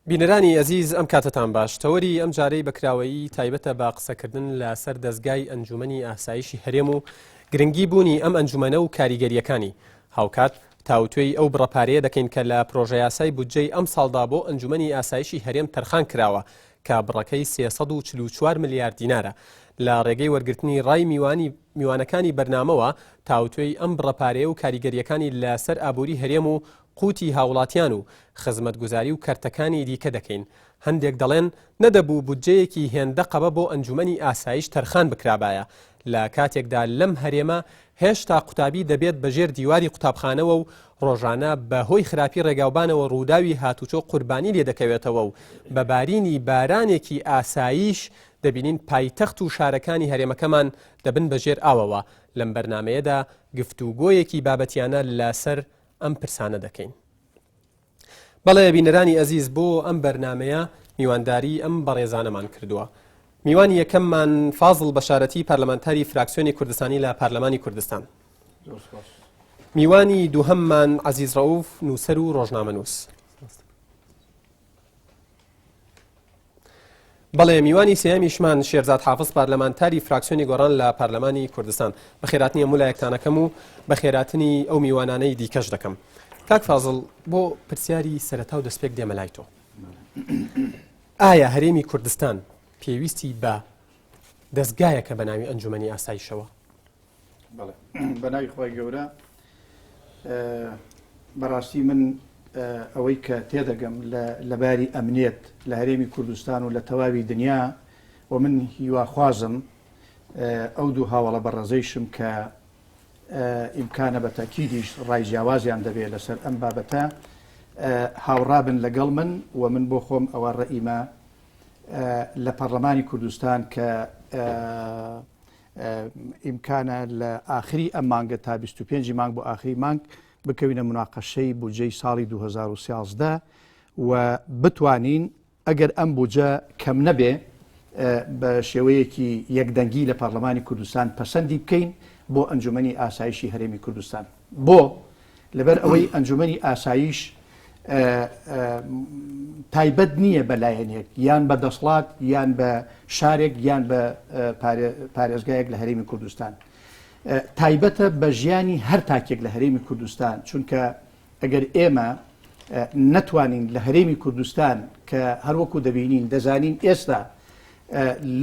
بینەرانی ئەزیز ئەم کاتتان باش تەوەری ئەم جارەی بەکراوەیی تایبەتە با قسەکردن لەسەر دەستگای ئەنجومەنی ئاسایشی هەرێم و گرنگی بوونی ئەم ئەنجومەنە و کاریگەریەکانی هاوکات تاوتوێی ئەو بڕەپارەیە دەکەین کە لە پرۆژە یاسای بودجەی ئەم ساڵدا بۆ ئەنجومەنی ئاسایشی هەرێم تەرخان کراوە کە بڕەکەی 344 ملیارد دینارە. لە ڕێگەی وەرگرتنی ڕای میوانەکانی بەرنامەوە تاوتوێی ئەم بڕەپارەیە و کاریگەریەکانی لەسەر ئابووری هەرێم و قوتی هاوڵاتیان و خزمەتگوزاری و کەرتەکانی دیکە دەکەین. هەندێک دەڵێن نەدەبوو بودجەیەکی هێندە قەبە بۆ ئەنجومەنی ئاسایش تەرخان بکرابایە لە کاتێکدا لەم هەرێمە هێشتا قوتابی دەبێت بەژێر دیواری قوتابخانەوە و ڕۆژانە بەهۆی خراپی ڕێگاوبانەوە ڕووداوی هاتوچۆ قوربانی لێ دەکەوێتەوە و بە بارینی بارانێکی ئاسایش دەبینین پایتەخت و شارەکانی هەرێمەکەمان دەبن بەژێر ئاوەوە. لەم بەرنمەیەدا گفتوگۆیەکی بابەتیانە لەسەر ئەم پرسانە دەکەین. بەڵێ بینەرانی ئەزیز بۆ ئەم بەرنمەیە میوانداری ئەم بەڕێزانەمان کردووە. میوانی یەکەممان فازڵ بەشارەتی پارلەمانتاری فراکسیۆنی کوردستانی لە پارلەمانی کوردستان. میوانی دووهەممان عەزیز ڕەوف نووسەر و ڕۆژنامەنووس. بەڵێ میوانی سێیەمیشمان شێرزاد حافظ پارلەمانتاری فراکسیۆنی گۆڕان لە پارلەمانی کوردستان. بەخێراتنی هەموو لایەکتانەکەم و بەخێراتنی ئەو میوانانەی دیکەش دەکەم. کاک فازڵ بۆ پرسیاری سەرەتا و دەستپێک دێمە لای تۆ. ئایا هەرێمی کوردستان پێویستی بە دەستگایەکە بە ناوی ئەنجومەنی ئاسایشەوە؟ بەڵێ بەناوی خۆی گەورە بەڕاستی من ئەوەی کە تێدەگەم لەباری ئەمنیەت لە هەرێمی کوردستان و لە تەواوی دنیا و من هیواخوازم ئەو دوو هاوڵە بەڕێزەیشم کە ئیمکانە بە تاکیدیش ڕای جیاوازیان دەبێت لەسەر ئەم بابەتە هاوڕابن لەگەڵ من و من بۆ خۆم ئەوە ڕئیمە لە پەرلەمانی کوردستان کە ئیمکانە لە ئاخری ئەم مانگە تا 25 مانگ بۆ ئاخری مانگ بکەوینە مناقەشەی بودجەی ساڵی 2013 و بتوانین ئەگەر ئەم بودجە کەم نەبێ بە شێوەیەکی یەکدەنگی لە پەرلەمانی کوردستان پەسەندی بکەین بۆ ئەنجومەنی ئاسایشی هەرێمی کوردستان. بۆ لەبەر ئەوەی ئەنجومەنی ئاسایش تایبەت نییە بەلایەنێک یان بە دەسڵات یان بە شارێک یان بە پارێزگایەک لە هەرێمی کوردستان. تایبەتە بە ژیانی هەر تاکێک لە هەرێمی کوردستان چونکە ئەگەر ئێمە نەتوانین لە هەرێمی کوردستان کە هەروەکو دەبینین دەزانین ئێستا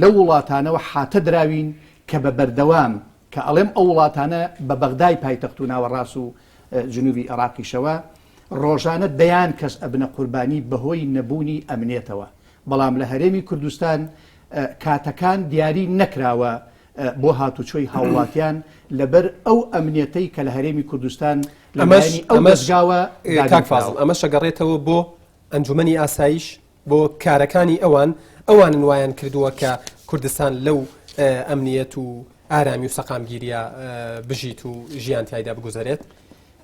لە وڵاتانەوە حاتە دراوین کە بە بەردەوام کە ئەڵێم ئەو وڵاتانە بە بەغدای پایتەخت و ناوەڕاست و جنوبی عێراقیشەوە ڕۆژانە دەیان کەس ئەبنە قوربانی بەهۆی نەبوونی ئەمنیێتەوە. بەڵام لە هەرێمی کوردستان کاتەکان دیاری نەکراوە بۆ هاتوچۆی هاوڵاتیان لەبەر ئەو ئەمنیەتەی کە لە هەرێمی کوردستان لەمانی ئەو دەستگاوە کاک فازڵ ئەمە شەگەڕێتەوە بۆ ئەنجومەنی ئاسایش بۆ کارەکانی ئەوانن وایان کردووە کە کوردستان لەو ئەمنیەت و ئارامی و سەقامگیریە بژیت و ژیان تایدا بگوزارێت.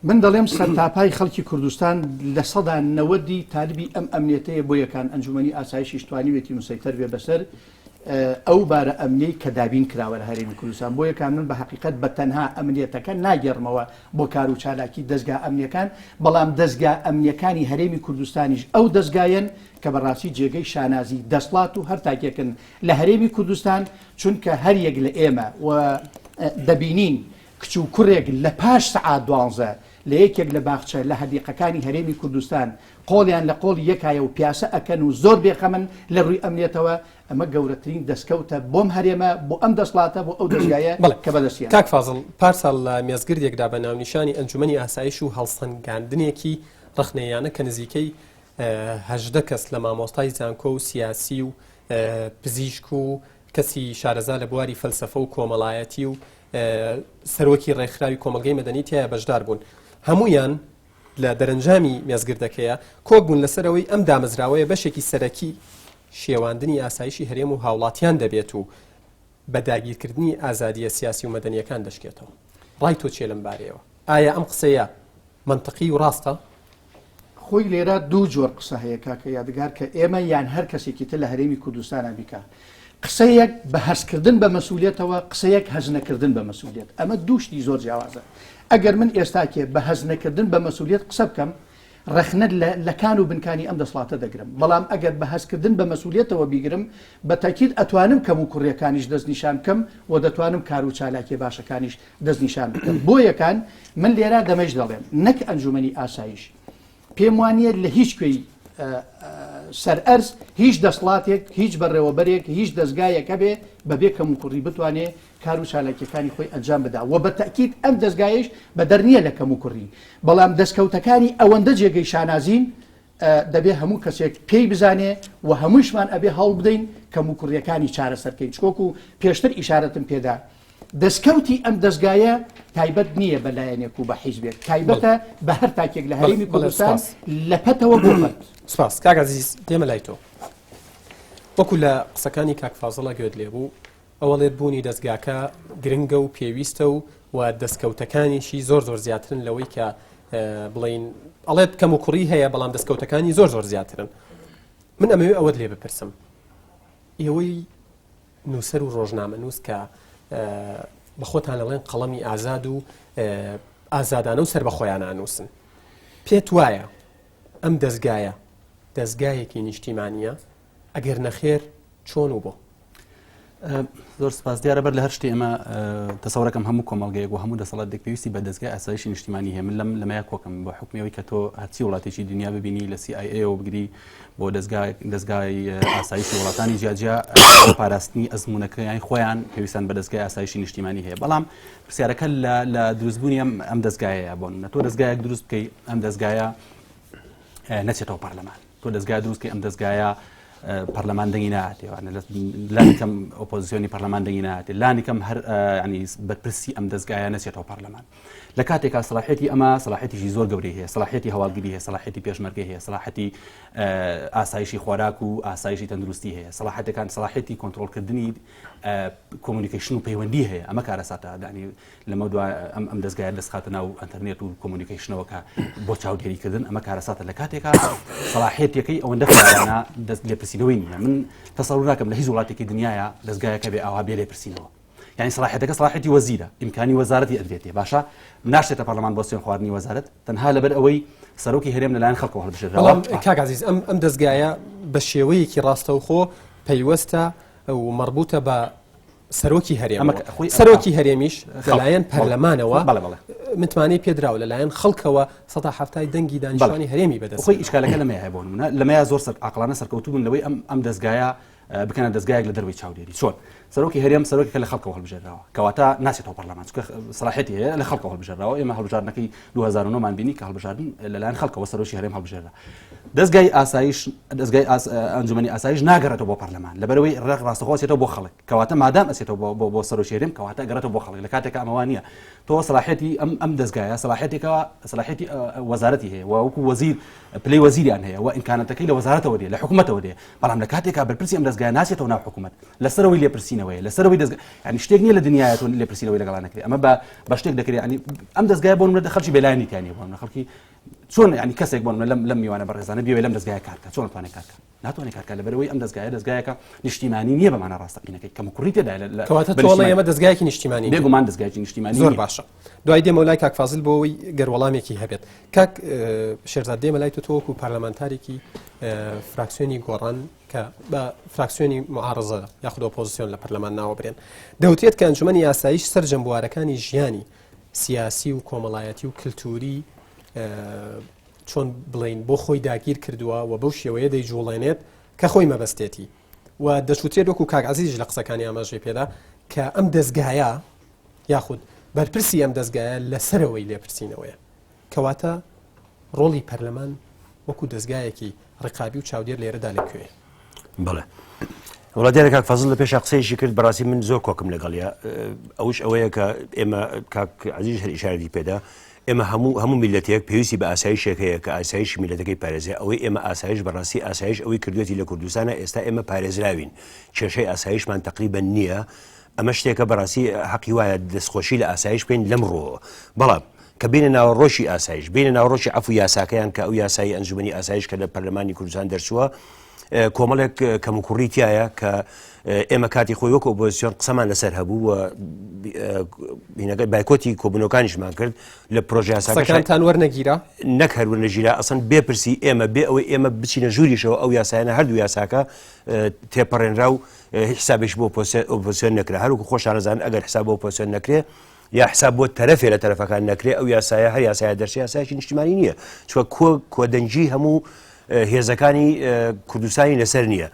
من دەڵێم سەرتاپای خەڵکی کوردستان لە سەدا 90 تالبی ئەم ئەمنیەتەیە بۆ یەکان ئەنجومەنی ئاسایشی توانیوێتی مسەیتەر بێ بەسەر ئەو بارە ئەمنی کە دابین کراوە لە هەرێمی کوردستان. بۆ یەکان من بە حەقیقەت بە تەنها ئەمنیەتەکە ناگەڕمەوە بۆ کار و چالاکی دەستگا ئەمنیەکان بەڵام دەستگا ئەمنیەکانی هەرێمی کوردستانیش ئەو دەستگایەن کە بەڕاستی جێگەی شانازی دەسڵات و هەر تاکێکن لە هەرێمی کوردستان چونکە هەر یەک لە ئێمە و دەبینین کچ و کوڕێک لە پاش سەعات 12 لە یەکێک لە باخچە لە هەدیقەکانی هەرێمی کوردستان قۆڵیان لە قۆڵی یەکایە و پیاسە ئەکەن و زۆر بێخەمن لە ڕووی ئەمنیێتەوە ئەمە گەورەترین دەستکەوتە بۆم هەرێمە بۆ ئەم دەسڵاتە بۆ ئەو دەستگایە کە بەدەستیان. کاک فازڵ پارساڵ لە مێزگردێکدا بە ناونیشانی ئەنجومەنی ئاسایش و هەڵسەنگاندنێکی ڕخنەیانە کە نزیکەی 18 کەس لە مامۆستای زانکۆ و سیاسی و پزیشک و کەسی شارەزا لە بواری فەلسەفە و کۆمەڵایەتی و سەرۆکی ڕێکخراوی کۆمەلگەی مەدەنی تایە بەشدار بوون. هەمویان لە دەرەنجامی مێزگردەکەیە کۆک بوون لەسەرەوەی ئەم دامەزراوەیە بەشێکی سەرەکی شێواندنی ئاسایشی هەرێم و هاوڵاتیان دەبێت و بە داگیرکردنی ئازادیە سیاسی و مەدەنیەکان دەشکێتەوە. ڕای تۆ چێ لەم بارەیەوە؟ ئایا ئەم قسەیە منطقی و ڕاستە؟ خۆی لێرە دوو جۆر قسە هەیە کاکە یادگار کە ئێمە یان هەر کەسێکی تر لە هەرێمی کوردستانە بیکە. قسەیەک بە هەستکردن بە مەسئولیەتەوە قسەیەک هەزنەکردن بە مەسئولیەت ئەمە دووشتی زۆر جیاوازە. ئەگەر من ئێستاکێ بە هەزنەکردن بە مەسئولیەت قسە بکەم ڕخنە لە کان و بنکانی ئەم دەسڵاتە دەگرم بەڵام ئەگەر بە هەستکردن بە مەسئولیتەوە بیگرم بە تاکید ئەتوانم کەم و کوڕیەکانیش دەستنیشان بکەم و دەتوانم کار و چالاکی باشەکانیش دەستنیشان بکەم بۆ یەکان من لێرە دەمەش دەڵێم نەک ئەنجومەنی ئاسایش پێم وانە لە هیچ کوێی سەرئەرز هیچ دەسڵاتێک هیچ بەڕێوەبەرێک هیچ دەستگایەکە بێ بەبێ کەم و کوڕی بتوانێت کار و چالاکیەکانی خۆی ئەنجام بدا و بە تەکید ئەم دەستگایش بە دەرنیە لە کەم و کوڕی بەڵام دەستکەوتەکانی ئەوەندە جێگەی شانازین دەبێ هەموو کەسێک پێی بزانێ و هەمووشمان ئەبێ هەڵ بدەین کەم و کوڕیەکانی چارەسەرکەین چکۆکو پێشتر ئیشارەتم پێدا دەستکەوتی ئەم دەستگایە تایبەت نییە بەلایەنێک و بە حیزبێک تایبەتە بە هەر تاکێک لە هەرێمی کوردستان لە پەتەوە بۆمەت سپاس کاک عەزیز دێمە لای تۆ وەکو لە قسەکانی کاک فازڵە گوێت لێبوو ئەوەڵێت بوونی دەستگاکە گرنگە و پێویستە و دەستکەوتەکانیشی زۆر زیاترن لەوەی کە بڵین ئەڵێت کەم و کوڕی هەیە بەڵام دەستکەوتەکانی زۆر زیاترن من ئەمەوێ ئەوەت لێ بپرسم ئێوەی نووسەر و ڕۆژنامە نووس کە بە خۆتان لەڵێن قەڵەمی ئازاد و ئازادانە و سەر بە خۆیان نانووسن پێت وایە ئەم دەستگایەکی نیشتیمانیە ئەگەر نەخێر چۆن و بۆ زۆر سپاس دیارە بەر لە هەر شتێ ئێمە تەسەورەکەم هەموو کۆمەڵگەیەک و هەموو دەسەڵاتێک پێویستی بە دەستگای ئاسایشی نیشتیمانی هەیە من لەمەیە کۆکەم بە حکومیەوەی کە تۆ هەرچی وڵاتێکی دنیا ببینی لە CIA و بگری بۆ دەستگای ئاسایشی وڵاتانی جیاجیا پاراستنی ئەزمونونەکەیان خۆیان پێویستان بە دەستگای ئاسایشی نیشتیمانی هەیە بەڵام پرسیارەکە لە دروستبوونی ئەم دەستگایە بۆن تۆ دەستگایەک دروست بکەی ئەم دەستگایە نەچێتەوە پەرلەمان تۆ دەستگای دروست بکەی ئەم دەستگایە پەرلەمان دەنگی نهاتێوانە لانی کەم ئۆپۆزیسیۆنی پەرلەمان دەنگی نهاتێ لانی کەم هەر ینی بەرپرسی ئەم دەستگایە نەچێتەوە پەرلەمان لە کاتێکا سەلاحێتی ئەمە سەلاحێتیشی زۆر گەورەی هەیە سەلاحێتی هەواڵگیری هەیە سەلاحێتی پێشمەرگەی هەیە سەلاحێتی ئاسایشی خۆراک و ئاسایشی تەندروستی هەیە سەلاحەتەکان سەلاحێتی کۆنتڕۆڵکردنی کۆمونیکیشن و پەیوەندی هەیە ئەمە کارەساتە دانی لەمە دوای ئەم دەستگایە دەستخاتە ناو ئەنتەرنێت و کۆمونیکیشنەوە کە بۆ چاودێریکردن ئەمە کارەساتە لە کاتێکا سەلاحێتیەکەی ئەوەندە فراوانە دەست لێپرسینەوەی نییە من تەسەوور ناکەم لە هیچ وڵاتێکی دنیاە دەستگایەکە بێ ئاوا بێ لێپرسینەوە يعني صلاحيتك صلاحيتي وزيرة إمكاني وزارتي أدريتي باشا ناشطة برلمان بوسيون خوارني وزارة تنها لبر أوي سروكي هرم لان خلقه هالبشر والله كاك عزيز أم دزقايا بشيوي كي راسته وخو بيوستا ومربوطة ب سروكي هرم سروكي هرميش للاين برلمانوا متماني بيدراو للاين خلقه سطح حفتاي دنجي دانشاني هرمي بدس أخوي إشكالك لما يهبون لما يزور عقلنا سركوتون لوي أم دزقايا بكنا دزقايق لدروي تشاوديري شلون سروكي هريم سروكي كله خلقه هالبجراوه كواتا ناسيته برلمان صلاحيتي هي اللي خلقه هالبجراوه اما هالبجار نكي 2009 مان بيني كهالبجار الان خلقه وسروشي هريم هالبجرا دزقاي اسايش دزقاي انجمني اسايش ناقرته بو برلمان لبروي الرق راس خوسيته بو خلق كواتا ما دام اسيته بو سروشي هريم كواتا قرته بو خلق لكاتك اموانيه تو صلاحيتي ام دزقاي صلاحيتي وزارتي هي وكو وزير بلاي وزير يعني هي وان كانت تكيل وزارته ودي لحكومته ودي بلام لكاتك بالبرسي ام دزقاي ناسيته وناو حكومه لسروي اللي برسينا لسروي دزق يعني شتيقني للدنيا اللي برسينا ولا قالنا كذا اما بشتيق دكري يعني ام دزقاي بون دخلش بلاني كان يبون خلكي شلون يعني كسك بون لم وانا برزانه بيو لم دزقاي كاركا شلون تواني كاركا لا تواني كاركا لبروي ام دزقاي نشتيماني نيه بمعنى راسك كم كوريتي دا كواتت والله يا دزقاي نشتيماني بيقو مان دزقاي نشتيماني زور باشا دو ايدي مولاي كاك فاضل بوي غير ولاميكي هبت كاك شيرزاد مولاي توكو بارلمانتاريكي فراكسيوني غوران کە بە فراکسیۆنی معارضە یاخود ئۆپۆزیسیۆن لە پەرلەمان ناوەبرێن دەوترێت کە ئەنجومەنی ئاسایش سەرجەم بوارەکانی ژیانی سیاسی و کۆمەڵایەتی و کللتوری چۆن بڵین بۆ خۆی داگیر کردووە و بەو شێوەیە دەیجوڵێنێت کە خۆی مەبەستێتی و دەچوتێت وەکو کاک عەزیز لە قسەکانی ئاماژەی پێدا کە ئەم دەستگایە یاخود بەرپرسی ئەم دەستگایە لەسەرەوەی لێپرسینەوەیە کەواتە ڕۆڵی پەرلەمان وەکو دەستگایەکی ڕقابی و چاودێر لێرەدا لەکوێ بەڵێ وڵاتیانە کاک فەزڵ لە پێش قسەیەکی کرد بەڕاستی من زۆر کۆکم لەگەڵیە ئەوش ئەوەیە کە ئێمە کاک عەزیز هەر ئیشارەتی پێدا ئێمە هەموو میلەتێک پێویستی بە ئاسایشێک هەیە کە ئاسایشی میلەتەکەی پارێزێ ئەوەی ئێمە ئاسایش بەڕاستی ئاسایش ئەوەی کردوێتی لە کوردستانە ئێستا ئێمە پارێزراوین کێشەی ئاسایشمان تەقریبەن نییە ئەمە شتێکە بەڕاستی حەقی وایە دەستخۆشی لە ئاسایش بکەین لەمڕۆ بەڵام کە بینە ناوەڕۆژی ئاسایش بینە ناوەڕۆژی عەفو یاساکەیان کە ئەو یاسایی ئەنجومەنی ئاسایش کە لە پەرلەمانی کوردستان دەرچووە کۆمەڵێک کەموکوڕی تایە کە ئێمە کاتی خۆی وەکو ئۆپۆزیسیۆن قسەمان لەسەر هەبوو و بایکۆتی کۆبوونەوەکانیشمان کرد لە پرۆژە یاساکەتان وەرنەگیرا نەک هەروەرنەگیرا ئەسەن بێپرسی ئێمە بێ ئەوەی ئێمە بچینە ژووریشەوە ئەو یاسایانە هەردوو یاساکە تێپەڕێنرا و حسابش بۆ ئۆپۆزیسیۆن نەکرا هەروکو خۆشانەزان ئەگەر حساب بۆ ئۆپۆزیسیۆن نەکرێ یا حساب بۆ تەرەفێ لە تەرەفەکان نەکرێ ئەو یاسایە هەر یاسایە دەرچی یاسایەکی نیشتیمانی نییە چوە کۆدەنجی هەموو هێزەکانی کوردستانی لەسەر نییە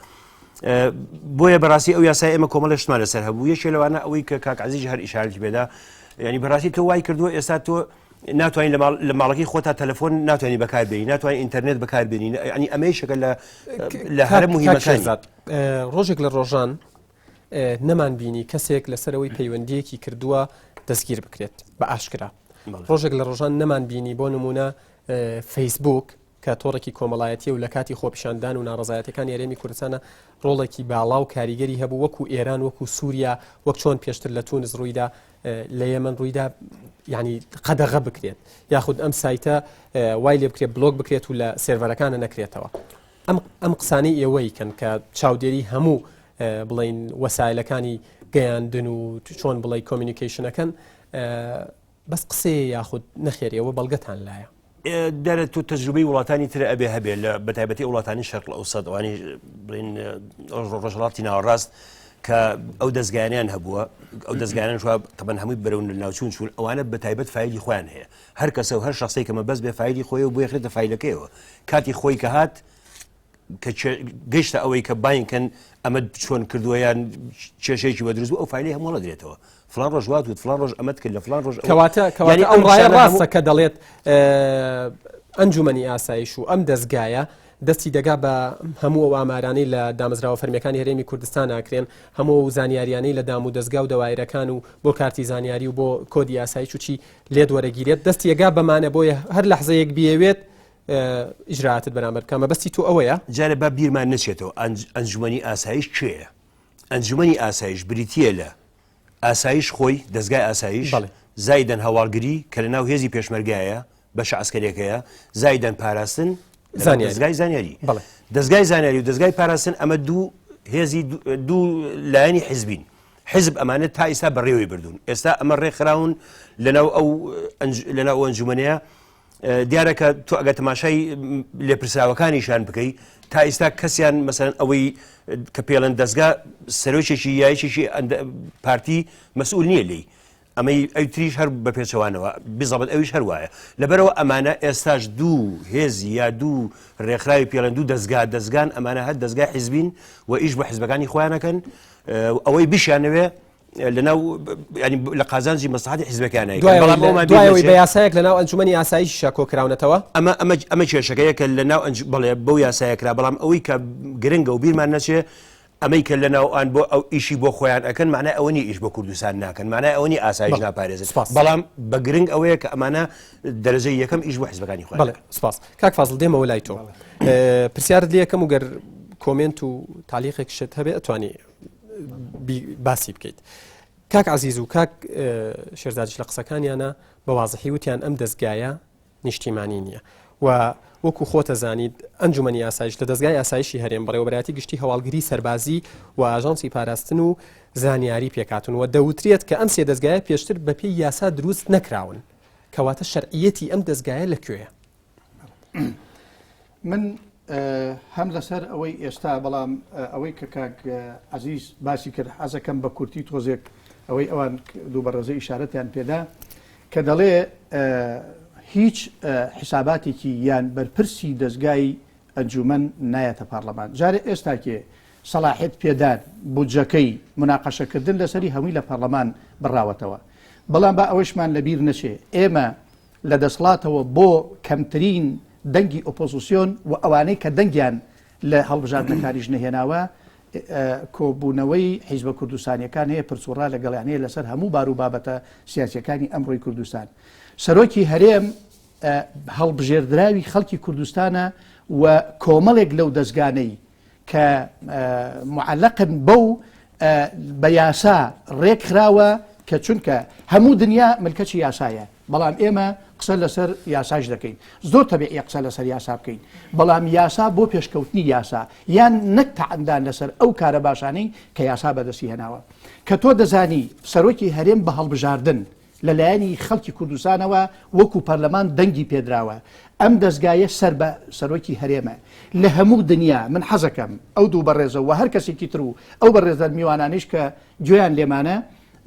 بۆیە بەڕاستی ئەو یاسای ئێمە کۆمەڵێشتمان لەسەر هەبوو یەکێ لەوانە ئەوەی کە کاک عەزیز هەر ئیشارەتی پێدا ینی بەڕاستی تۆ وای کردووە ئێستا تۆ ناتوانین لە ماڵەکەی خۆتا تەلەفۆن ناتوانانی بەکاربێنی ناتوانین ئینتەرنێت بەکاربێنی ینی ئەمەی شەکە لە هەرە موهیمەکانی ڕۆژێک لە ڕۆژان نەمان بینی کەسێک لەسەرەوەی پەیوەندیەکی کردووە دەستگیر بکرێت بە ئاشکرا ڕۆژێک لە ڕۆژان نەمان بینی بۆ نمونە فەیسبوک کە تۆڕێکی کۆمەڵایەتی و لە کاتی خۆپیشاندان و ناڕزایەتەکان یاریێمی کوردستانە ڕۆڵێکی باڵا و کاریگەری هەبوو وەکو ئێران وەکو سووریا وەک چۆن پێشتر لە تونس ڕوویدا لە یەمەن ڕوویدا ینی قەدەغە بکرێت یاخود ئەم سایتە وای لێ بکرێت بلۆگ بکرێت و لە سێڤەرەکانە نەکرێتەوە ئەم قسانەی ئێوەیکەن کە چاودێری هەموو بڵین وەسایلەکانی گەیاندن و چۆن بڵێ کۆمیونیکیشنەکەن بەس قسەیە یاخود نەخێریەوە بەڵگەتان لایە دەرێت تو تەجروبەی وڵاتانی تر ئەبێ هەبێ لە بەتایبەتی وڵاتانی شەرق ئەوسەد ئەوانی بڵین ڕۆژهەڵاتی ناوەڕاست کە ئەو دەستگایانیان هەبووە ئەو دەستگایان شووا تەبەن هەمووی بەرەون لە ناوچوون چوون ئەوانە بەتایبەت فایلی خۆیان هەیە هەر کەسە و هەر شخصی کەمە بەس بێ فایلی خۆی و بۆ یەخرێتە فایلەکەیەوە کاتی خۆی کە هات کە گەیشتە ئەوەی کە باینکەن ئەمە چۆن کردووەیان کێشەیەکی بە دروست بوو ئەو فایلی هەموو دێتەوە فلان ڕۆژ وات فلان ڕۆژ ئەمەد کرد لە فلان ڕۆژ کەواتە ئەم ڕایە ڕاستە کە دەڵێت ئەنجومەنی ئاسایش و ئەم دەستگایە دەستی دەگا بە هەموو ئەو ئامارانەی لە دامەزراوە فەرمیەکانی هەرێمی کوردستان ناکرێن هەموو زانیاریانەی لە دام و دەستگا و دەوایرەکان و بۆ کارتی زانیاری و بۆ کۆدی ئاسایش و چی لێت وەرەگیرێت دەستی ئەگا بەمانە بۆیە هەر لەحزەیەک بیەوێت ئیجرعاتت بەرامبەر بکەمە بەستی تۆ ئەوەیە جارە با بیرمان نچێتەوە ئەنجومەنی ئاسایش کێیە ئەنجومەنی ئاسایش بریتیە لە ئاسایش خۆی دەستگای ئاسایش زایدەن هەواڵگری کە لە ناو هێزی پێشمەرگایە بەش عسکەرێکەیە زایدەن پاراستن دەستگای زانیاری دەستگای زانیاری و دەستگای پاراستن ئەمە دوو هێزی دوو لایەنی حیزبین حزب ئەمانێت تا ئێستا بەڕێوەی بردوون ئێستا ئەمە ڕێکخراون لەناو ئەنجومەنەیە دیارەکە تۆ ئەگە تەماشای لێپرسراوەکانیشان بکەی تا ئێستا کەسیان مەسەرەن ئەوەی کە پێڵەن دەستگا سەرۆکێکی یایشێکی پارتی مەسئول نییە لێی ئەمەی ئەوتریش هەر بە پێچەوانەوە بزەبەت ئەویش هەروایە لەبەرەوە ئەمانە ئێستاش دوو هێزی یا دوو ڕێکخراوی پێڵەن دوو دەستگان ئەمانە هەر دەستگای حیزبین و ئیش بە حیزبەکانی خۆیانەکەن ئەوەی بشیانەوێ لەناو لە قازانجی مەسلحەتی حیزبەکانەیە دوایەوەی بە یاسایەک لەناو ئەنجومەنی ئاسایشیشە کۆکراونەتەوە ئەمە کێشەکەیە کە لەناو بڵێ بەو یاسایەکرا بەڵام ئەوەی کە گرنگە و بیرمان نەچێ ئەمەی کە لەناو ئەن بۆ ئەو ئیشی بۆ خۆیان ئەکەن معنای ئەوەنی ئیش بۆ کوردستان ناکەن معنای ئەوەنی ئاسایش ناپارێزن بەڵام بە گرنگ ئەوەیە کە ئەمانە دەرەجەی یەکەم ئیش بۆ حیزبەکانی خۆیان سپاس کاک فازڵ دێمەوە لای تۆ پرسیارت لێ یەکەم و گەر کۆمنت و تالیقێک شت هەبێ ئەتوانی باسی بکەیت کاک عزیز و کاک شێرزادیش لە قسەکانیانە بە وازحی وتیان ئەم دەستگایە نیشتیمانی نییە و وەکو خۆتە زانید ئەنجومەنی ئاسایش لە دەستگای ئاسایشی هەرێم بەڕێوەبەتی گشتی هەواڵگری سەربازی و ئاژانسی پاراستن و زانیاری پێکاتون و دەوترێت کە ئەم سێ دەستگایە پێشتر بەپێی یاسا دروست نەکراون کەواتە شەرعیەتی ئەم دەستگایە لەکوێیە من هەم لەسەر ئەوەی ئێستا بەڵام ئەوەی کە کاک عزیز باسی کرد حەزەکەم بە کورتی تۆزێک ئەوەی ئەوان دوو بەڕێزەی ئیشارەتیان پێدا کە دەڵێ هیچ حساباتێکی یان بەرپرسی دەستگای ئەنجومەن نایەتە پارلەمان جارێ ئێستاکێ سەلاحێت پێدان بودجەکەی مناقەشەکردن لەسەری هەمووی لە پارلەمان بڕاوەتەوە بەڵام با ئەوەشمان لەبیر نەچێ ئێمە لە دەسڵاتەوە بۆ کەمترین دەنگی ئۆپۆزیسیۆن و ئەوانەی کە دەنگیان لە هەڵبژاردنەکاریش نەهێناوە کۆبوونەوەی حیزبە کوردستانیەکان هەیە پرسوڕا لەگەڵیانەیە لەسەر هەموو بار و بابەتە سیاسیەکانی ئەمڕۆی کوردستان سەرۆکی هەرێم هەڵبژێردراوی خەڵکی کوردستانە و کۆمەڵێک لەو دەستگانەی کە معلقن بەو بە یاسا ڕێکخراوە کە چونکە هەموو دنیا ملکەچی یاسایە بەڵام ئێمە قسە لەسەر یاساش دەکەین زۆر تەبیعی قسە لەسەر یاسا بکەین بەڵام یاسا بۆ پێشکەوتنی یاسا یان نەک تەعەندان لەسەر ئەو کارە باشانەی کە یاسا بەدەستی هێناوە کە تۆ دەزانی سەرۆکی هەرێم بە هەڵبژاردن لەلایەنی خەڵکی کوردستانەوە وەکو پەرلەمان دەنگی پێدراوە ئەم دەستگایە سەر بە سەرۆکی هەرێمە لە هەموو دنیا من حەزەکەم ئەو دوو بەڕێزە و هەر کەسێکی تر و ئەو بەڕێزە میوانانیش کە گوێیان لێمانە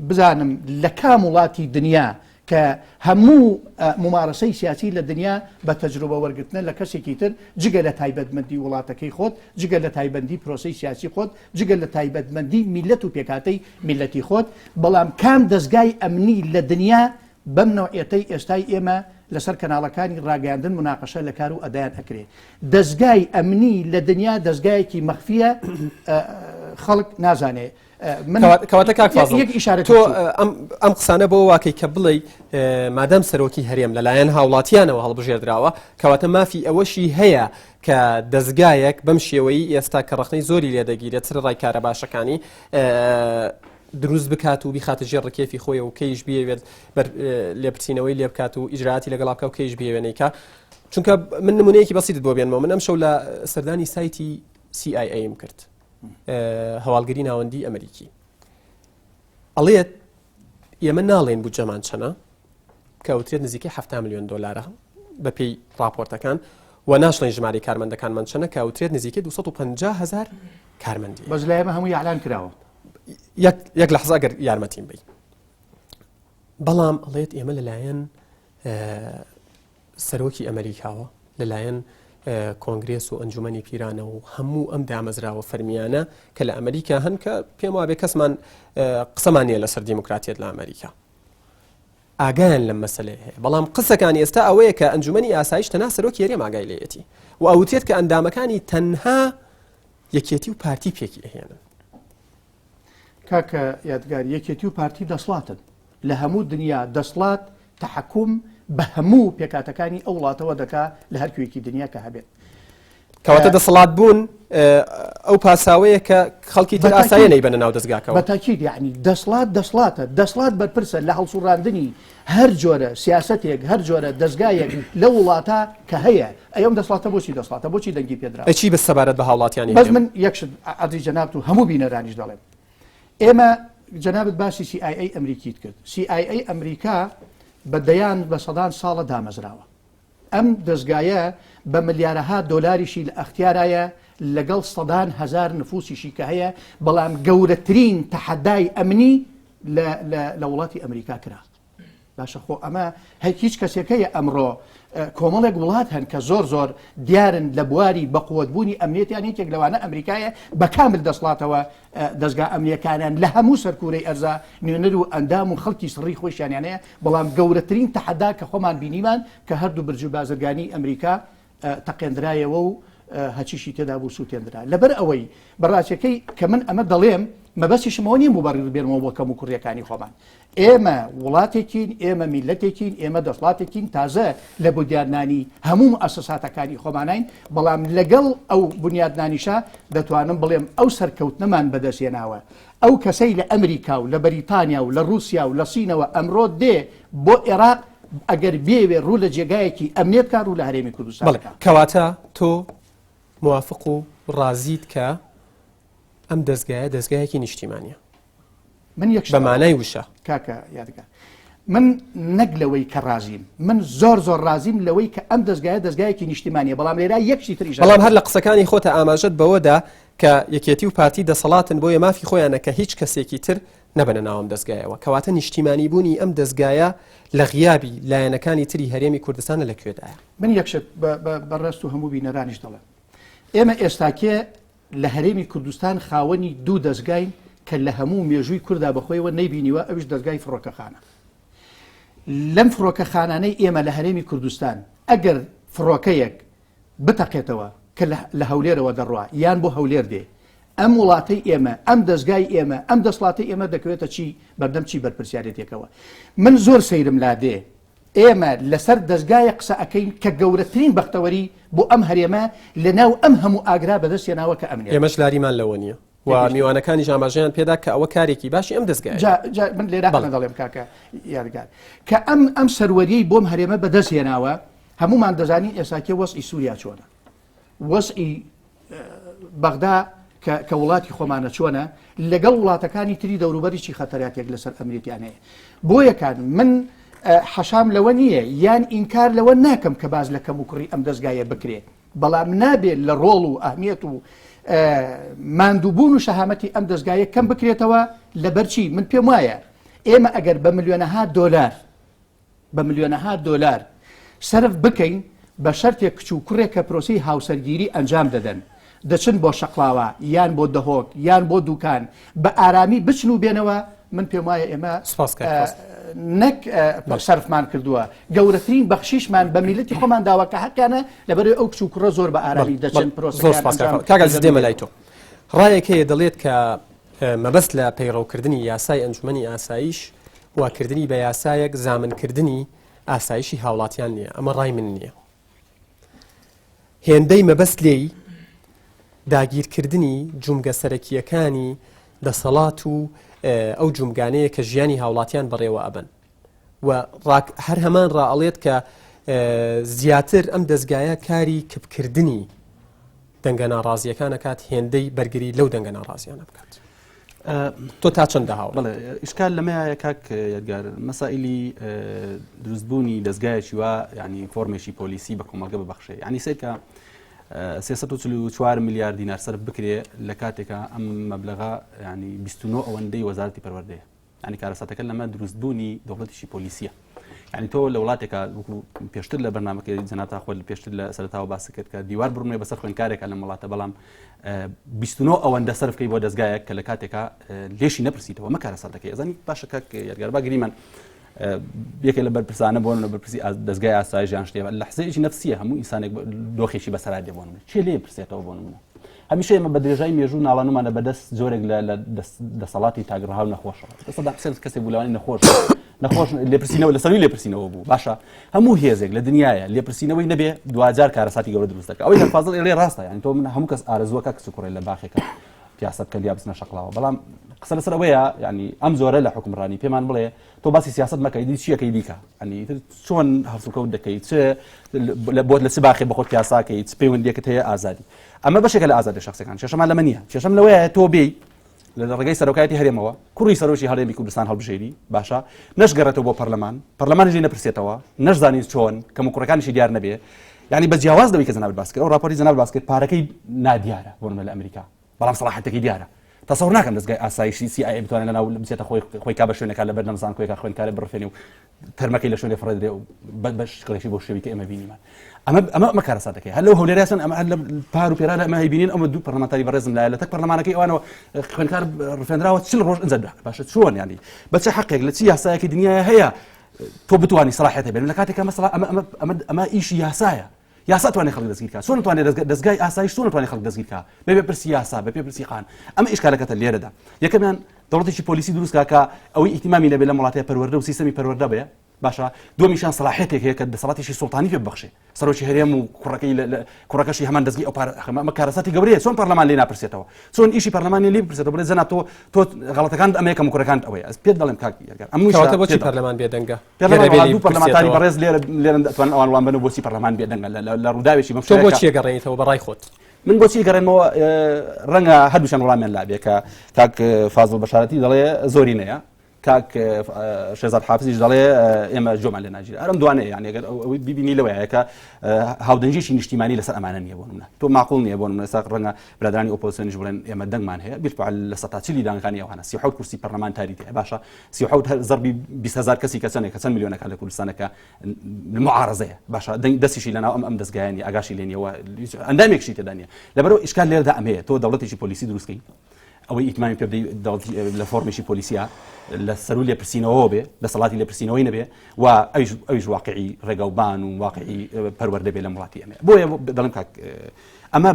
بزانم لە کام وڵاتی دنیا کە هەموو ممارەسەی سیاسی لە دنیا بە تەجروبە وەرگرتنە لە کەسێکی تر جگە لە تایبەتمەندی وڵاتەکەی خۆت جگە لە تایبەندی پرۆسی سیاسی خۆت جگە لە تایبەتمەندی میلەت و پێکاتەی میلەتی خۆت بەڵام کام دەستگای ئەمنی لە دنیا بەم نەوعیەتەی ئێستای ئێمە لەسەر کەناڵەکانی ڕاگەاندن مناقەشە لە کار و ئەدایان ئەکرێ دەستگای ئەمنی لە دنیا دەستگایەکی مەخفیە خەڵک نازانێ کەواتە کاک فازڵ تۆ ئەم قسانە بۆ واکەی کە بڵێ مادەم سەرۆکی هەرێم لەلایەن هاوڵاتیانەوە هەڵبژێردراوە کەواتە مافی ئەوەشی هەیە کە دەستگایەک بەم شێوەی ئێستا کە ڕخنەی زۆری لێ دەگیرێت سەر ڕای کارە باشەکانی دروست بکات و بیخاتە ژێر ڕکێفی خۆی و کەیش بێوێت لێپرسینەوەی لێ بکات و ئیجراعاتی لەگەڵا بکە و کەیش بێوێنەیکە چونکە من نمونەیەکی بەسیط بۆ بێنمەوە من ئەم شەو لە سەردانی سایتی CIAم کرد هەواڵگەری ناوەندی ئەمریکی ئەڵێت ئێمە ناڵێن بودجەمان چەنە کە ئەوترێت نزیکەی 7 ملیۆن دۆلارە بەپێی راپۆرتەکان و ناشڵێن ژمارەی کارمەندەکانمان چەنە کە ئەوترێت نزیکەی 250,000 کارمەندی بەس لە ئێمە هەمووی ئەعلان کراوە یەک لەحظە ئەگەر یارمەتیم بی بەڵام ئەڵێت ئێمە لەلایەن سەرۆکی ئەمریکاوە لەلایەن کۆنگرێس و ئەنجومەنی پیرانە و هەموو ئەم دامەزراوە فەرمیانە کە لە ئەمریکا هەن کە پێم وابێ کەسمان قسەمان نیە لەسەر دیموکراتیەت لە ئەمریکا ئاگایان لەم مەسەلەیە هەیە بەڵام قسەکانی ئێستا ئەوەیە کە ئەنجومەنی ئاسایش تەنها سەرۆکی هەرێم ئاگای لێیەتی و ئەوتێت کە ئەندامەکانی تەنها یەکێتی و پارتی پێکی ئەهێنن کاکە یادگار یەکێتی و پارتی دەسڵاتن لە هەموو دنیا دەسڵات تەحکوم بە هەموو پێکاتەکانی ئەو وڵاتەوە دەکا لە هەرکوێکی دنیا کە هەبێت کەواتە دەسەڵات بوون ئەو پاساوەیە کە خەڵکی تر ئاسایە نەیبەنە ناو دەستگاکەوە بەتاکید یعنی دەسڵات بەرپرسە لە هەڵسوڕاندنی هەر جۆرە سیاسەتێک هەر جۆرە دەستگایەک لە وڵاتە کە هەیە ئەوم دەسڵاتە بۆچی دەنگی پێدرا ئەچی بە سەبارەت بە هاوڵاتیانی بەس من یەکشت عەدی جەناب و هەموو بینەرانیش دەڵێم ئێمە جەنابەت باسی CIA ئەمریکیت کرد CIA ئەمریکا بەدەیان بە سەدان ساڵە دامەزراوە ئەم دەستگایە بە ملیارەها دۆلاریشی لە ئەختیارایە لەگەڵ سەدان هەزار نفوسیشی کە هەیە بەڵام گەورەترین تەحەدای ئەمنی لە وڵاتی ئەمریکا کرا باشە خۆ ئەمە هیچ کەسێکەیە ئەمڕۆ کۆمەڵێک وڵات هەن کە زۆر دیارن لە بواری بەقووەتبوونی ئەمنیەتیان یەکێک لەوانە ئەمریکایە بە کامل دەسڵاتەوە دەستگا ئەمنیەکانیان لە هەموو سەرکوورەی ئەرزا نوێنەر و ئەندام و خەڵکی سڕی خۆشیانیانەیە بەڵام گەورەترین تەحەدا کە خۆمان بینیمان کە هەردوو برج و بازرگانی ئەمریکا تەقێندرایەوە و هەچیشی تێدا بوو سووتێنرا لەبەر ئەوەی بەڕاستیەکەی کە من ئەمە دەڵێم مەبەستیشمەوە نیە مبەڕیر بێنەوە بۆ کەم و کوڕیەکانی خۆمان ئێمە وڵاتێکین ئێمە میلەتێکین ئێمە دەسڵاتێکین تازە لە بنیادنانی هەموو مؤسساتەکانی خۆمانین بەڵام لەگەڵ ئەو بنیادنانیشە دەتوانم بڵێم ئەو سەرکەوتنەمان بەدەستێناوە ئەو کەسەی لە ئەمریکا و لە بەریتانیا و لە رووسیا و لە سینەوە ئەمڕۆ دێ بۆ عێراق ئەگەر بێوێ ڕوو لە جێگایەکی ئەمنیەت کار و لە هەرێمی کوردستان کەواتە تۆ موافق و ڕازیت کە ئەم دەستگایەکی نیشتیمانیە من یەک بەمانای وشە کاکە یادگار من نەک لەوەی کە رازیم من زۆر رازیم لەوەی کە ئەم دەستگایەکی نیشتیمانیە بەڵام لێرا یەکشی تریش بەڵام هەر لە قسەکانی خۆتە ئاماژەت بەوەدا کە یەکێتی و پارتی دەسەڵاتن بۆیە مافی خۆیانە کە هیچ کەسێکی تر نەبنە ناوم دەستگایەوە کەواتە نیشتیمانی بوونی ئەم دەستگایە لە غیابی لایەنەکانی تری هەرێمی کوردستانە لەکوێدایە من یەکشت بەڕست و هەموو بینەرانیش دەڵێم ئێمە ئێستاکێ لە هەرێمی کوردستان خاوەنی دوو دەستگاین کە لە هەموو مێژووی کووردا بەخۆیەوە نەیبینیوە ئەوش دەستگای فڕۆکەخانە لەم فڕۆکەخانانەی ئێمە لە هەرێمی کوردستان ئەگەر فڕۆکەیەک بتەقێتەوە کە لە هەولێرەوە دەڕوا یان بۆ هەولێر دێ ئەم وڵاتەی ئێمە ئەم دەستگای ئێمە ئەم دەسڵاتی ئێمە دەکەوێتە چی بەردەم چی بەرپرسیارەتێکەوە من زۆر سەیرم لا دێ ئێمە لەسەر دەستگایە قسە ئەەکەین کە گەورەترین بەختەوەری بۆ ئەم هەرێمە لە ناو ئەم هەموو ئاگرا بەدەستێناوە کە ئەمنێ ئێمەش لاریمان لەوە نییە و میوانەکانی ژاماژەیان پێدا کە ئەوە کارێکی باشی ئەم دەستگای من لێرە دەڵێم کاکە یادگار کە ئەم سەروەریەی بۆم هەرێمە بەدەست هێناوە هەمومان دەزانین ئێساکە وەسعی سووریا چۆنە وەسعی بەغدا کە وڵاتی خۆمانە چۆنە لەگەڵ وڵاتەکانی تری دەوروبەریی خەتەراتێک لەسەر ئەمریکیان هەیە بۆ یەکان من حەشام لەوە نییە یان ئینکار لەوە ناکەم کە باز لە کەم و کوڕی ئەم دەستگایە بکرێت بەڵام نابێت لە ڕۆڵ و ئەهمیەت و ماندووبوون و شەهامەتی ئەم دەستگایە کەم بکرێتەوە لەبەرچی من پێم وایە ئێمە ئەگەر بە ملیۆنەها دۆلار سەرف بکەین بە شەرتێک کچ و کوڕێک کە پرۆسی هاوسەرگیری ئەنجام دەدەن دەچن بۆ شەقڵاوە یان بۆ دەهۆک یان بۆ دوکان بە ئارامی بچن و بێنەوە من پێم وایە ئێمە نەک سەرفمان کردووە گەورەترین بەخشیشمان بە میلەتی خۆمان داوە کە حەقانە لەبەرەوەی ئەو کچ و کوڕە زۆر بە ئارامی دەچن کاگەل دێمە لای تۆ ڕایەک هەیە دەڵێت کە مەبەست لە پەیڕەوکردنی یاسای ئەنجومەنی ئاسایش واکردنی بە یاسایەک زامنکردنی ئاسایشی هاوڵاتیان نییە ئەمە ڕای من نییە هێندەی مەبەست لێی داگیرکردنی جومگە سەرەکیەکانی دەسەڵات و ئەو جومگانەیە کە ژیانی هاوڵاتیان بەڕێوە ئەبن و هەر هەمان ڕائەڵێت کە زیاتر ئەم دەستگایە کاری کپکردنی دەنگە ناڕازیەکان ئەکات هێندەی بەرگری لەو دەنگە ناڕازیانە بکات تۆ تا چەندە هاوڵ بەڵێ ئیشکال لەمەیە کاک یادگار مەسائلی دروستبوونی دەستگایەکی وە ینی فۆرمێکی پۆلیسی بە کۆمەڵگە ببەخشێ ینی سێکە 344 میلیارد دینار سەرف بکرێ لە کاتێکە ئەم مەبلەغا ینی 29 ئەوەندەی وەزارەتی پەروەردەیە ینی کارەساتەکە لەمە دروستبوونی دەوڵەتیشی پۆلیسیە ینی تۆ لە وڵاتێکە پێشتر لە بەرنامەکەی جەنابتا خۆ پێشتر لە سەرەتاوە باس کرد کە دیوار بڕمێ بەسەر خوێندکارێکە لەم وڵاتە بەڵام 29 ئەوەندە سەرفکەی بۆ دەستگایەک کە لە کاتێکە لێشی نەپرسیتەوە مە کارەساتەکەی ئەزانی باشە کاک یادگار باگریمان یەکێک لە بەرپرسانە بۆن لە بەرپرسی دەستگای ئاسایشیان شتێ لە حزەیەکی نەفسیە هەموو ئینسانێک دۆخێکی بەسەرا دێبوون چێ لێ پرسێتەوە بۆ نمونە هەمیشە ئێمە بە درێژای مێژوو ناڵانومانە بەدەست زۆرێک لە دەسەڵاتی تاگرڕاو نەخۆشەوە دەسەدا حسێن کەسێک بوولەوانی نەخۆش لێپرسینەوە لەسەروی لێپرسینەوە بوو باشە هەموو هێزێک لە دنیاە لێپرسینەوەی نەبێ دوجار کارەساتی گەورە دروست دەکات ئەوەی فازڵ لێ ڕاستە یانی تۆ من هەموو کەس ئارەزووەکە کەس کوڕێ لە باخێکە پیاسەت کە لیا بچنە شەقڵاوە بەڵام قسە لەسەر ئەوەیە ینی ئەم زۆرە لە حکومڕانی پێمان بڵێ تۆ باسی سیاست مەکەی دی چیەکەی دیکە ئەنی چۆن هەڵسوکەوت دەکەی بۆت لە چ باخێ بەخۆت پیاساکەی چ پەیوەندیەکەت هەیە ئازادی ئەمە بەشێکە لە ئازادی شخصەکان چێشەمان لەمە نییە چێشەم لەوەیە تۆ بێی لە ڕێگەی سەرۆکایەتی هەرێمەوە کوڕی سەرۆکی هەرێمی کوردستان هەڵبژێری باشە نەشگەڕێتەوە بۆ پەرلەمانیژی نەپرسێتەوە نەشزانی چۆن کەم و کوڕەکانیشی دیار نەبێ ینی بە جیاواز دەوەی کە جەناب باس کرد ئەو راپۆرتی جەناب باس کرد پارەکەی نادیارە بۆ لە ئەمریکا بەڵام سەلاحەتێکی دیارە تەسەوڕ ناکەم دەستگای ئاسایشی CIA بتوانێت لەناو بچێتە خۆی کا بە شوێنێکا لە بەردەمزان خۆیکە خوێندکارە بڕفێنێ و تەرمەکەی لە شوێنێ فڕێدرێ و بەشکڵێکی بۆ شێوی کە ئێمە بینیمان ئەمە کارەساتەکەی هەر لەو هەولێریاسن ئەمە هەر لە پار و پێرا ئەمە هەیبینین ئەمە دوو پەرلەمانتاری بەڕێزم لایە لە تەک پەرلەمانەکەی ئەوانەوە خوێندکار ڕفێنراوە 40 ڕۆژ ئەنجە باشە چۆن ینی بە چه حەقێک لە چی یاسایەکی دنیاە هەیە تۆ بتوانی سەلاحیەت هەبێت لە کاتێکە مەسەڵا ئەمە ئیشی یاسایە یاسا توانێت خەڵک دەستگیر بکات چۆن نتوانێت دەستگای ئاسایش چۆن نتوانێت خەڵک دەستگیر بکات بێ پرسی یاسا بە پێ پرسی قان ئەمە ئیشکالەکەتە لێرەدا یەکەمیان دەوڵەتێکی پۆلیسی دروست کاکە ئەوەی ئیتیمامی نەبێت لە وڵاتەیە پەروەردە و سیستەمی پەروەردە بێ باشە دومیشان سەلاحیەتێک هەیە کە دەسەڵاتێکی سوڵتانی پێ ببەخشێ سەرۆکی هەرێم و کوڕەکەشی هەمان دەستگی ئەمە کارەساتی گەورەیە چۆن پەرلەمان لێ ناپرسێتەوە چۆن ئیشی پەرلەمانی لێ بپرسێتەوە بڵێ جەناب تۆ غەڵەتەکان ئەمەیەکەم کوڕەکانت ئەوەیە پێت دەڵێم کاکی ئەمووی بۆچی پەرلەمان بێدەنگە پەرلەمانتاری بەڕێز لێرە دەتوانن ئەوان بن بۆچی پەرلەمان بێدەنگە لە ڕووداوێکی تۆ بۆچی گەڕێنیتەوە بەڕای خۆت من بۆچی گەڕێنمەوە ڕەنگە هەردووشان وەڵامیان لابێ کە کاک فازڵ بەشارەتی دەڵێ زۆری نەیە کاک شێزاد حافزیش دەڵێ ئێمە جۆمان لێ ناگیرە ئەرم دوانەیە یعنی ئەگەر ببینی لەوەیە کە هاودەنگێکی نیشتیمانی لەسەر ئەمانە نییە بۆ منە تۆ معقوڵ نییە بۆ منە ساق ڕەنگە برادرانی ئۆپۆزیسیۆنیش بڵێن ئێمە دەنگمان هەیە بیرفعل لە 140 دانەکانی ئەوانە 37 کورسی پەرلەمانتاری هەیە باشە 37 زەربی 200,000 کەسی کە چەند میلیۆنەکە لە کوردستانەکە معارەزەیە باشە دەستیشی لەناو ئەم دەستگایانی ئاگاشی لێ نیەوە ئەندامێکشی تێدا نیە لەبەرەوە ئیشکال لێرەدا ئەم هەیە تۆ دەوڵەتێکی پۆلیسی دروستکەی ئەوەی ئیتمامی پێ بدەیت لە فۆرمێکی پۆلیسیا لە سەرو لێپرسینەوە بێ لە سەڵاتی لێپرسینەوەی نەبێ و ئەویش واقعی ڕێگەوبان و واقعی پەروەردە بێ لە وڵاتی ئەمە بۆیە دەڵێم کاک ئەمە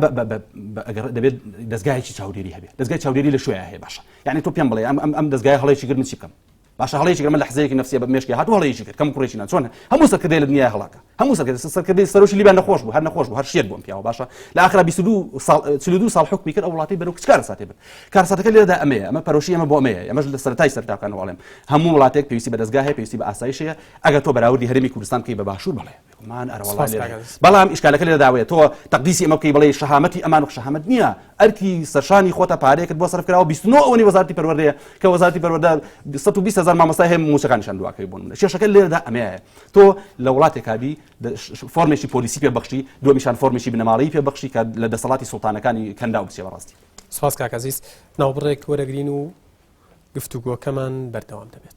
ئەگەر دەبێت دەستگایەکی چاودێری هەبێت دەستگای چاودێری لە شوێیە هەیە باشە یعنی تۆ پێم بڵێ ئەم دەستگای هەڵەیەکی گرت من چی بکەم باشە هەڵەیەکی گرت من لە حزەیەکی نەفسیە بە مێشکی هاتوو هەڵەیەکی کرد کەم کوڕێکی چۆن هەموو سەرکردەی لە دنیای هەڵاکە هەموو سەرکردی سەرۆکی لیبان نەخۆش بوو هەر نەخۆش بوو هەر شێت بووم پیاوە باشە لە ئاخرا 22 ساڵ حکمی کرد ئەو وڵاتی بەرەو کچ کارەساتی برد کارەساتەکە لێرەدا ئەمەیە ئەمە پەرۆشی ئەمە بۆ ئەمەیە ئەمەش لە سەرەتای سەرتاکان وڵێم هەموو وڵاتێک پێویستی بە دەستگا هەیە پێویستی بە ئاسایشەیە ئەگەر تۆ بەراوردی هەرێمی کوردستان بکەی بە باشوور بڵێ مان بەڵام ئیشکالەکە لێرە داوەیە تۆ تەقدیسی ئەمە بکەی بڵێ شەهامەتی ئەمان و شەهامەت نییە ئەرکی سەرشانی خۆتە پارەیەکت بۆ سەرفکراوە 29 ئەوەی وەزارەتی پەروەردەیە کە وەزارەتی پەروەردە 120,000 مامۆستای هەیە موچەکانیشان دواکەی بوون کێشەکە لێرەدا ئەمەیە تۆ لە وڵاتێکابی فۆرمێکی پۆلیسی پێبەخشی دومیشان فۆرمێکی بنەماڵی پێبەخشی کە لە دەسەڵاتی سوڵتانەکانی کەندا و بچێ بەڕاستی سپاس کاک عەزیز ناوبڕێک وەرەگرین و گفتوگۆکەمان بەردەوام دەبێت